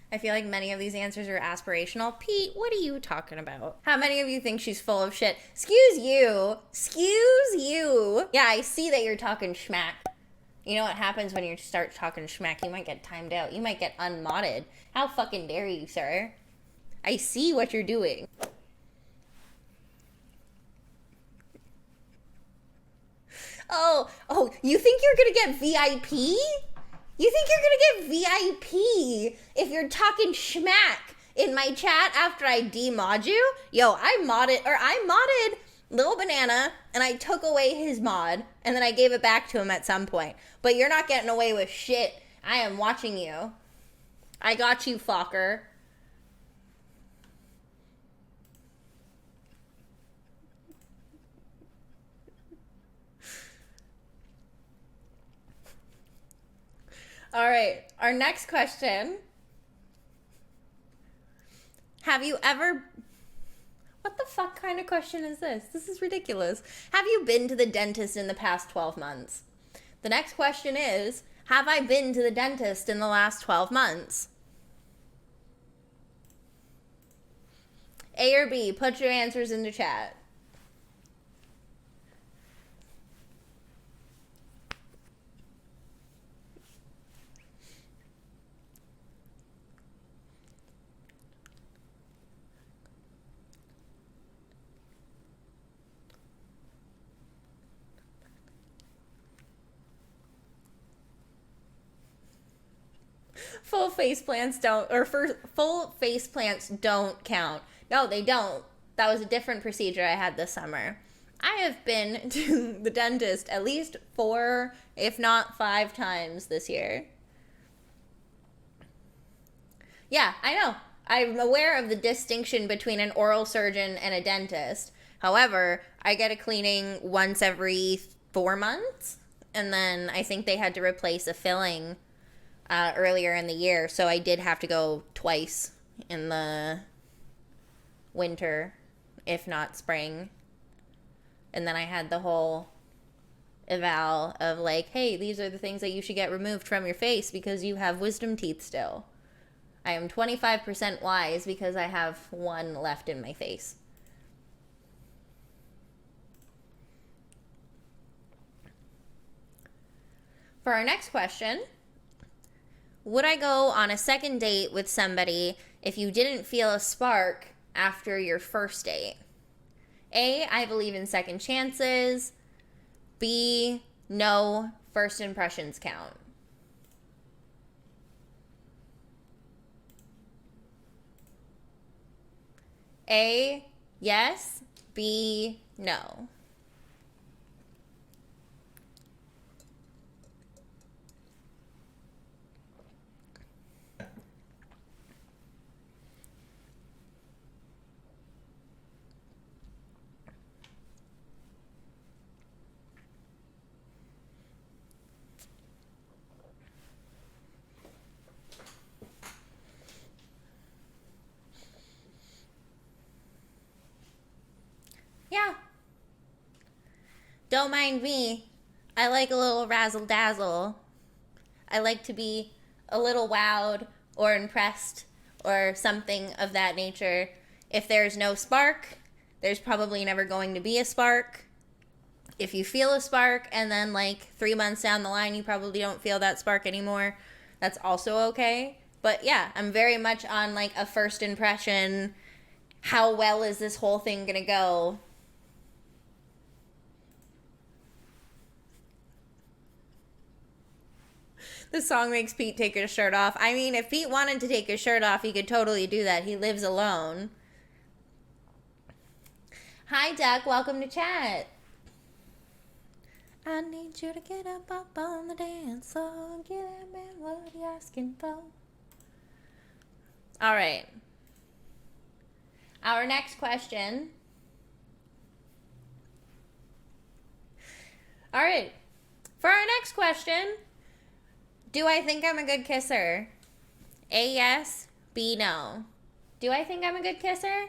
I feel like many of these answers are aspirational. Pete, what are you talking about? How many of you think she's full of shit? Excuse you. Excuse you. Yeah, I see that you're talking schmack. You know what happens when you start talking schmack? You might get timed out. You might get unmodded. How fucking dare you, sir? I see what you're doing. Oh, you think you're gonna get VIP? You think you're gonna get VIP if you're talking schmack in my chat after I demod you? Yo, I modded Little Banana and I took away his mod and then I gave it back to him at some point. But you're not getting away with shit. I am watching you. I got you, Fokker. All right, our next question. Have you ever... What the fuck kind of question is this? This is ridiculous. Have you been to the dentist in the past 12 months? The next question is, have I been to the dentist in the last 12 months? A or B? Put your answers in the chat. Full face plants don't, or full face plants don't count. No, they don't. That was a different procedure I had this summer. I have been to the dentist at least 4, if not 5 times this year. Yeah, I know. I'm aware of the distinction between an oral surgeon and a dentist. However, I get a cleaning once every 4 months. And then I think they had to replace a filling earlier in the year, so I did have to go twice in the winter, if not spring. And then I had the whole eval of like, hey, these are the things that you should get removed from your face because you have wisdom teeth still. I am 25% wise because I have 1 left in my face. For our next question, would I go on a second date with somebody if you didn't feel a spark after your first date? A, I believe in second chances. B, no, first impressions count. A, yes. B, no. Yeah. Don't mind me. I like a little razzle dazzle. I like to be a little wowed or impressed or something of that nature. If there's no spark, there's probably never going to be a spark. If you feel a spark and then like 3 months down the line you probably don't feel that spark anymore, that's also okay. But yeah, I'm very much on like a first impression. How well is this whole thing gonna go? The song makes Pete take his shirt off. I mean, if Pete wanted to take his shirt off, he could totally do that. He lives alone. Hi, Duck. Welcome to chat. I need you to get up on the dance floor. Get that man what you asking for. All right. Our next question. All right. For our next question, do I think I'm a good kisser? A, yes. B, no. Do I think I'm a good kisser?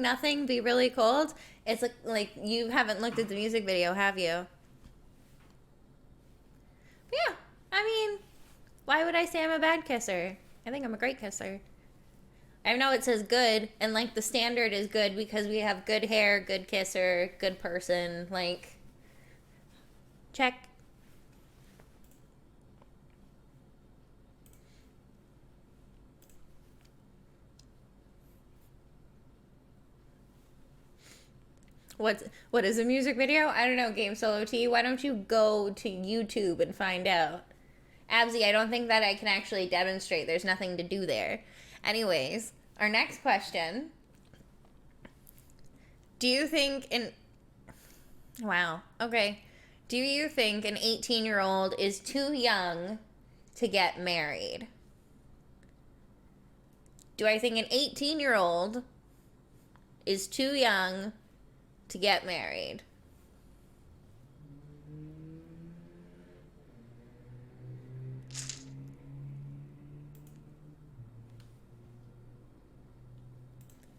nothing be really cold? It's like you haven't looked at the music video, have you? Yeah, I mean, why would I say I'm a bad kisser? I think I'm a great kisser. I know it says good, and like the standard is good because we have good hair, good kisser, good person. Like, check. What is a music video? I don't know, Game Solo T. Why don't you go to YouTube and find out? Absy, I don't think that I can actually demonstrate. There's nothing to do there. Anyways, our next question. Do you think Wow, okay. Do you think an 18-year-old is too young to get married? Do I think an 18-year-old is too young to get married?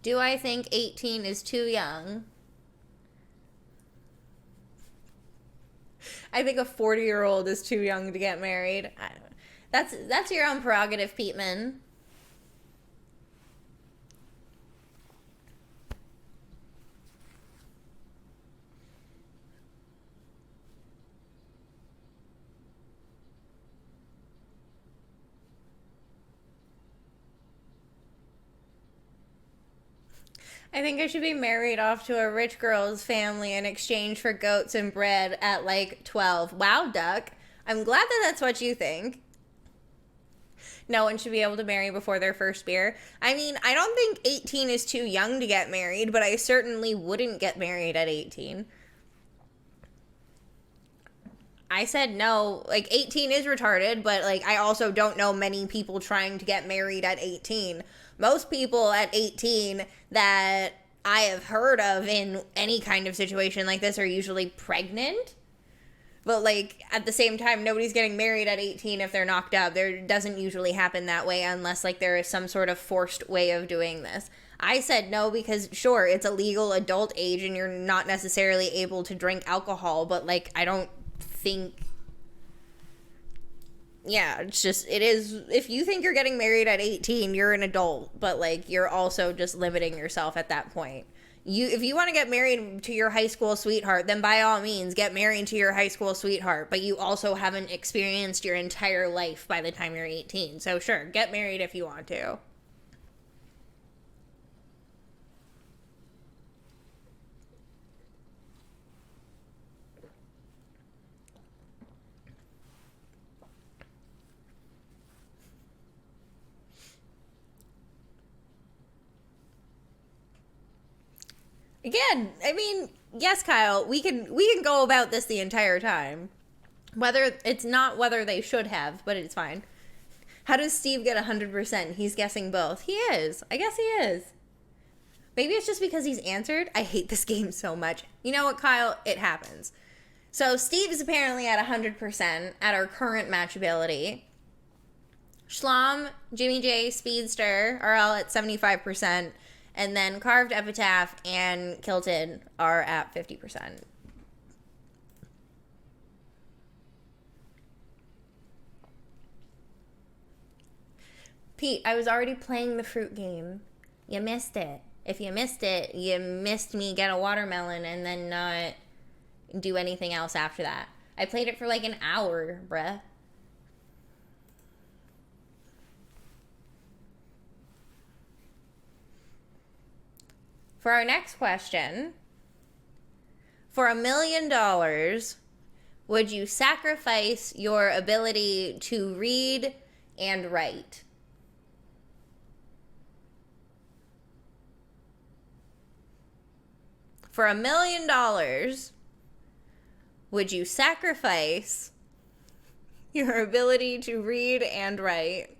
Do I think 18 is too young? I think a 40-year-old is too young to get married. That's your own prerogative, Peteman. I think I should be married off to a rich girl's family in exchange for goats and bread at like 12. Wow, Duck. I'm glad that that's what you think. No one should be able to marry before their first beer. I mean, I don't think 18 is too young to get married, but I certainly wouldn't get married at 18. I said no. Like, 18 is retarded, but like, I also don't know many people trying to get married at 18. Most people at 18 that I have heard of in any kind of situation like this are usually pregnant. But like, at the same time, nobody's getting married at 18 if they're knocked up. There doesn't usually happen that way unless like there is some sort of forced way of doing this. I said no because sure, it's a legal adult age and you're not necessarily able to drink alcohol, but like, I don't think, yeah, it's just, it is, if you think you're getting married at 18, you're an adult, but like, you're also just limiting yourself at that point. If you want to get married to your high school sweetheart, then by all means get married to your high school sweetheart, but you also haven't experienced your entire life by the time you're 18. So sure, get married if you want to. Again, I mean, yes, Kyle, we can go about this the entire time. Whether it's not whether they should have, but it's fine. How does Steve get 100%? He's guessing both. He is. I guess he is. Maybe it's just because he's answered. I hate this game so much. You know what, Kyle? It happens. So Steve is apparently at 100% at our current matchability. Schlom, Jimmy J, Speedster are all at 75%. And then Carved Epitaph and Kilted are at 50%. Pete, I was already playing the fruit game. You missed it. If you missed it, you missed me get a watermelon and then not do anything else after that. I played it for like an hour, bruh. For our next question, for $1,000,000, would you sacrifice your ability to read and write? For $1,000,000, would you sacrifice your ability to read and write?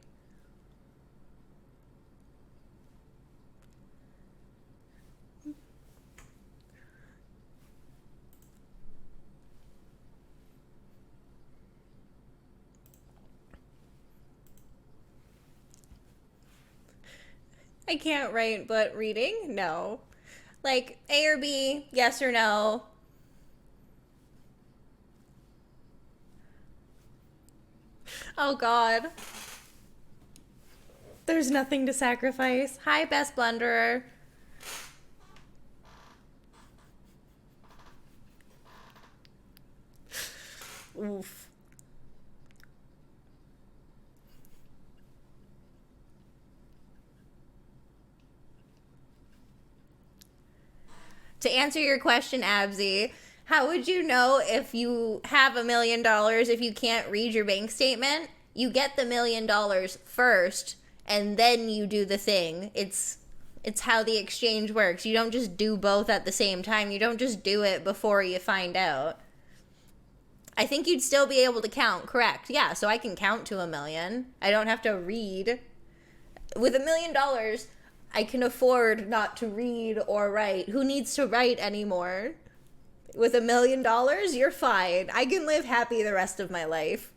I can't write, but reading? No. Like A or B, yes or no. Oh God. There's nothing to sacrifice. Hi, Best Blunderer. Oof. To answer your question, Absy, how would you know if you have $1 million if you can't read your bank statement? You get the $1 million first, and then you do the thing. It's how the exchange works. You don't just do both at the same time. You don't just do it before you find out. I think you'd still be able to count, correct? Yeah, so I can count to 1 million. I don't have to read. With $1 million, I can afford not to read or write. Who needs to write anymore? With $1 million, you're fine. I can live happy the rest of my life.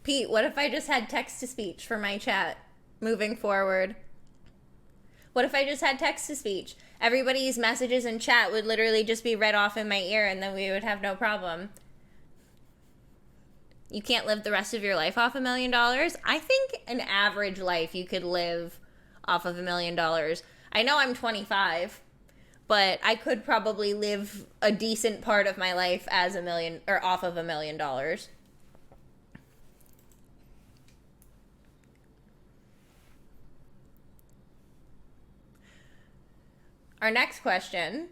Pete, what if I just had text to speech for my chat moving forward? What if I just had text to speech? Everybody's messages in chat would literally just be read off in my ear, and then we would have no problem. You can't live the rest of your life off $1 million? I think an average life you could live off of $1 million. I know I'm 25, but I could probably live a decent part of my life as $1 million or off of $1 million. Our next question.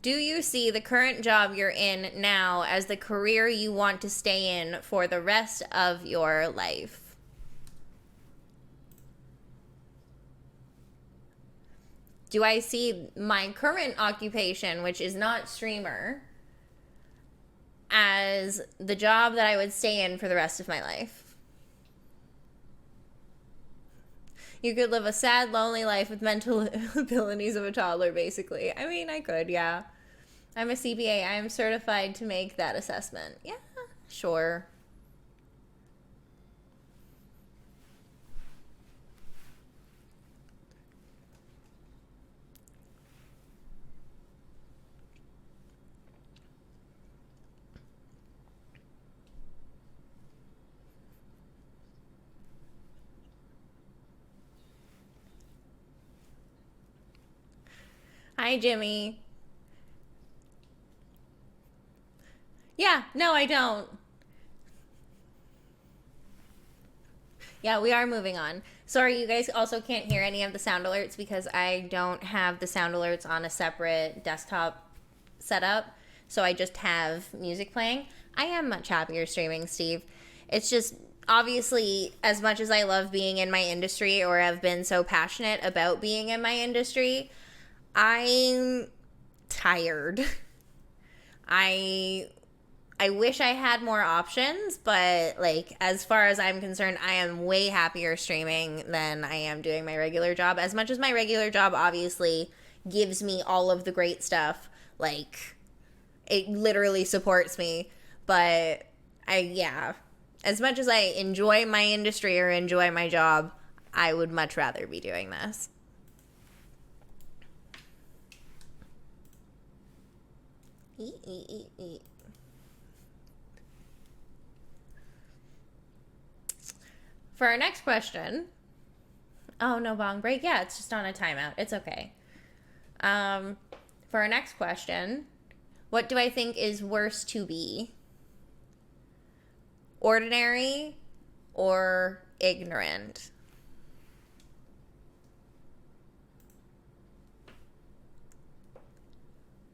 Do you see the current job you're in now as the career you want to stay in for the rest of your life? Do I see my current occupation, which is not streamer, as the job that I would stay in for the rest of my life? You could live a sad, lonely life with mental abilities of a toddler, basically. I mean, I could, yeah. I'm a CPA. I am certified to make that assessment. Yeah, sure. Hi, Jimmy. Yeah, no, I don't. Yeah, we are moving on. Sorry, you guys also can't hear any of the sound alerts because I don't have the sound alerts on a separate desktop setup. So I just have music playing. I am much happier streaming, Steve. It's just obviously, as much as I love being in my industry or have been so passionate about being in my industry, I'm tired. I I wish I had more options, but like as far as I'm concerned, I am way happier streaming than I am doing my regular job. As much as my regular job obviously gives me all of the great stuff, like it literally supports me, but as much as I enjoy my industry or enjoy my job, I would much rather be doing this. Eat, eat, eat, eat. For our next question, oh, no bong break. Yeah, it's just on a timeout. It's okay. For our next question, what do I think is worse to be? Ordinary or ignorant?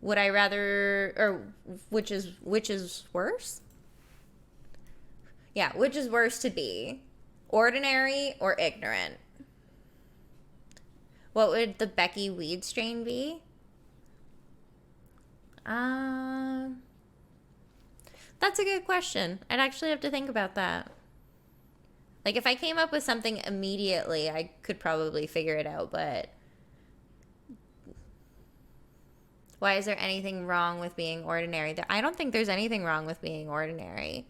Would I rather, or which is worse? Yeah, which is worse to be? Ordinary or ignorant? What would the Becky weed strain be? That's a good question. I'd actually have to think about that. Like, if I came up with something immediately, I could probably figure it out, but Why is there anything wrong with being ordinary? I don't think there's anything wrong with being ordinary.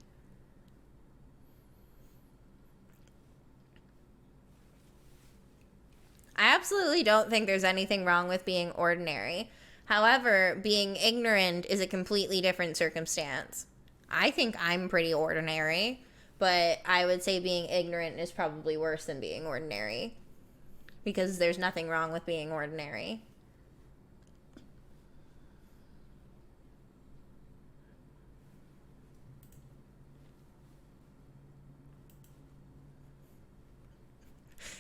I absolutely don't think there's anything wrong with being ordinary. However, being ignorant is a completely different circumstance. I think I'm pretty ordinary, but I would say being ignorant is probably worse than being ordinary, because there's nothing wrong with being ordinary.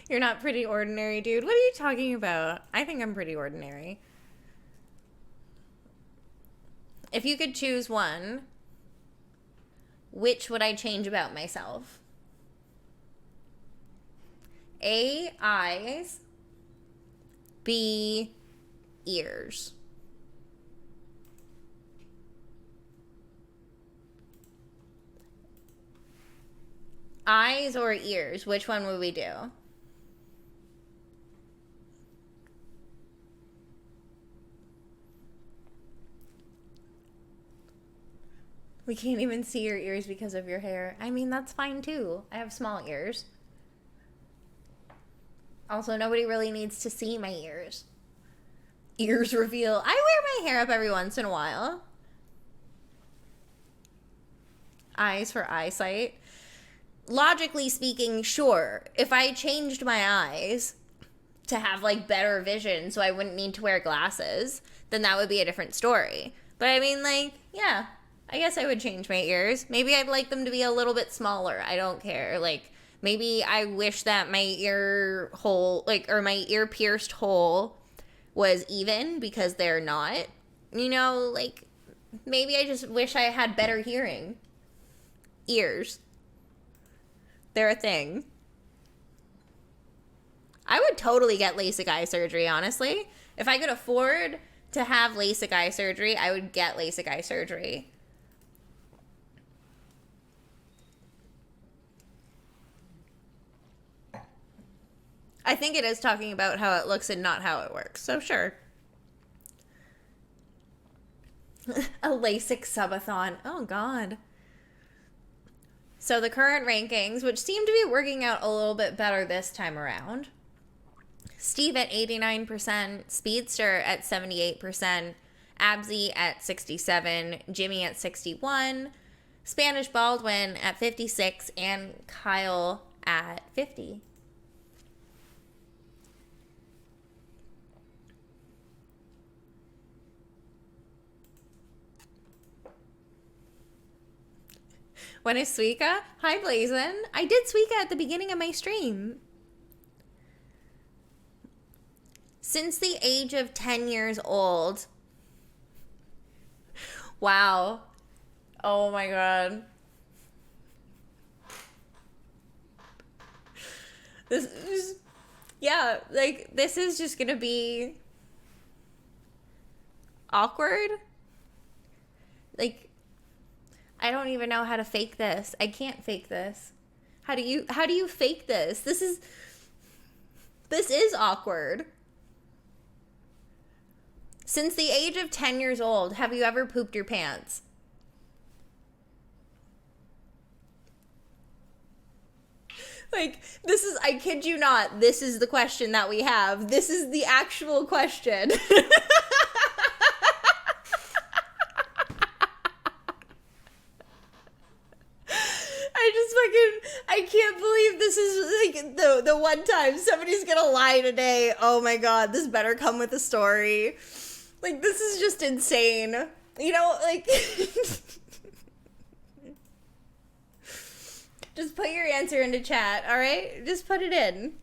You're not pretty ordinary, dude. What are you talking about? I think I'm pretty ordinary. If you could choose one, which would I change about myself? A, eyes. B, ears. Eyes or ears? Which one would we do? We can't even see your ears because of your hair. I mean, that's fine too. I have small ears. Also, nobody really needs to see my ears. Ears reveal. I wear my hair up every once in a while. Eyes for eyesight. Logically speaking, sure. If I changed my eyes to have like better vision so I wouldn't need to wear glasses, then that would be a different story. But I mean, like, yeah, I guess I would change my ears. Maybe I'd like them to be a little bit smaller. I don't care. Like, maybe I wish that my ear hole, like, or my ear pierced hole was even, because they're not. You know, like, maybe I just wish I had better hearing. Ears. They're a thing. I would totally get LASIK eye surgery, honestly. If I could afford to have LASIK eye surgery, I would get LASIK eye surgery. I think it is talking about how it looks and not how it works, so sure. A LASIK subathon. Oh, God. So the current rankings, which seem to be working out a little bit better this time around. Steve at 89%, Speedster at 78%, Absy at 67, Jimmy at 61, Spanish Baldwin at 56, and Kyle at 50. When is Suika? Hi, Blazin. I did Suika at the beginning of my stream. Since the age of 10 years old. Wow. Oh my God. This is, yeah, like, this is just gonna be awkward. Like, I don't even know how to fake this. I can't fake this. How do you fake this? This is awkward. Since the age of 10 years old, have you ever pooped your pants? Like, this is, I kid you not, this is the question that we have. This is the actual question. I can't believe this is like the one time somebody's gonna lie today. Oh my God, this better come with a story. Like, this is just insane. You know, like, just put your answer into chat, all right? Just put it in.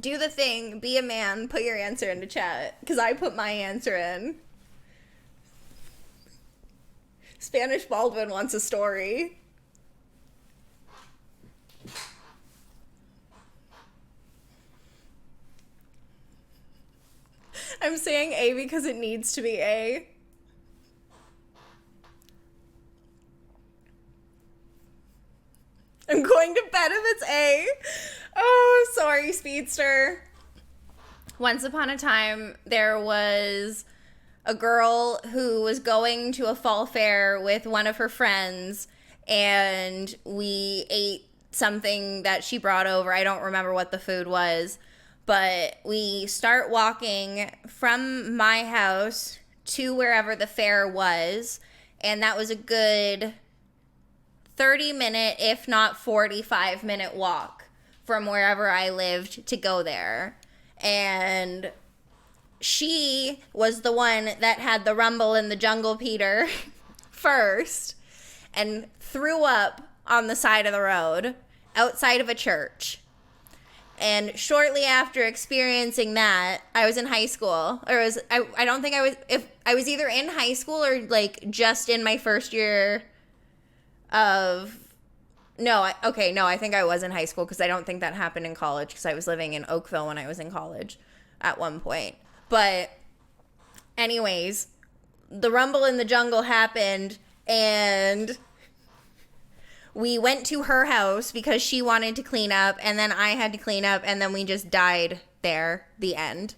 Do the thing, be a man, put your answer into chat, because I put my answer in. Spanish Baldwin wants a story. I'm saying A because it needs to be A. I'm going to bed if it's A. Oh, sorry, Speedster. Once upon a time, there was a girl who was going to a fall fair with one of her friends, and we ate something that she brought over. I don't remember what the food was, but we start walking from my house to wherever the fair was, and that was a good 30-minute, if not 45-minute walk from wherever I lived to go there. And she was the one that had the rumble in the jungle Peter first and threw up on the side of the road outside of a church. And shortly after experiencing that, I was in high school. I don't think I was, if I was either in high school or like just in my first year of, I think I was in high school, because I don't think that happened in college, because I was living in Oakville when I was in college at one point. But anyways, the rumble in the jungle happened, and we went to her house because she wanted to clean up, and then I had to clean up, and then we just died there. The end.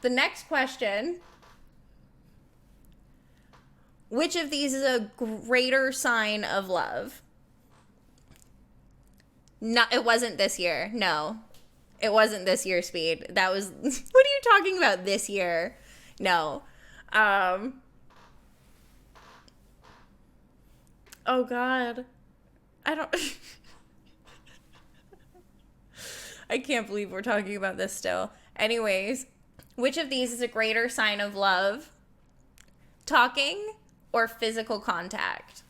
The next question: which of these is a greater sign of love? No, it wasn't this year. No. It wasn't this year, Speed. That was... What are you talking about this year? No. Oh, God. I don't... I can't believe we're talking about this still. Anyways, which of these is a greater sign of love? Talking or physical contact?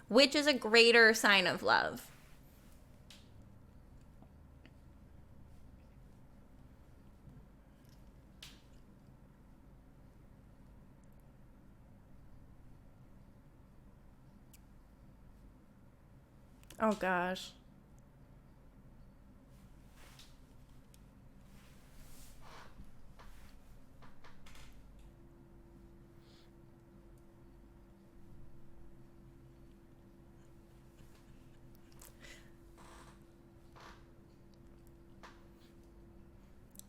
Which is a greater sign of love? Oh, gosh.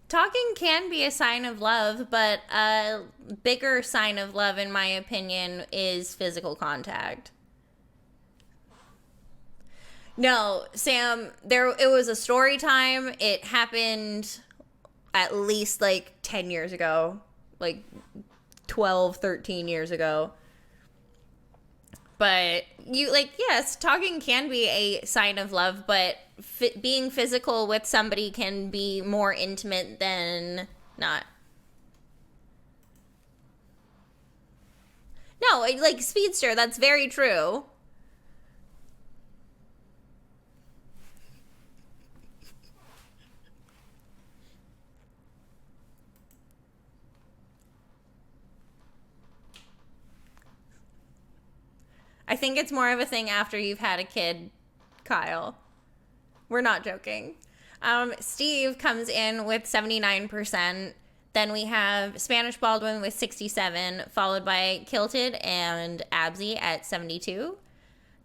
Talking can be a sign of love, but a bigger sign of love, in my opinion, is physical contact. No, Sam, it was a story time. It happened at least like 10 years ago, like 12, 13 years ago. But yes, talking can be a sign of love, but being physical with somebody can be more intimate than not. No, like Speedster, that's very true. I think it's more of a thing after you've had a kid, Kyle. We're not joking. Steve comes in with 79%. Then we have Spanish Baldwin with 67, followed by Kilted and Absy at 72,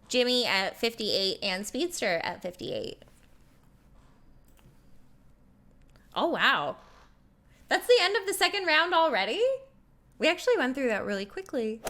Jimmy at 58, and Speedster at 58. Oh, wow. That's the end of the second round already? We actually went through that really quickly.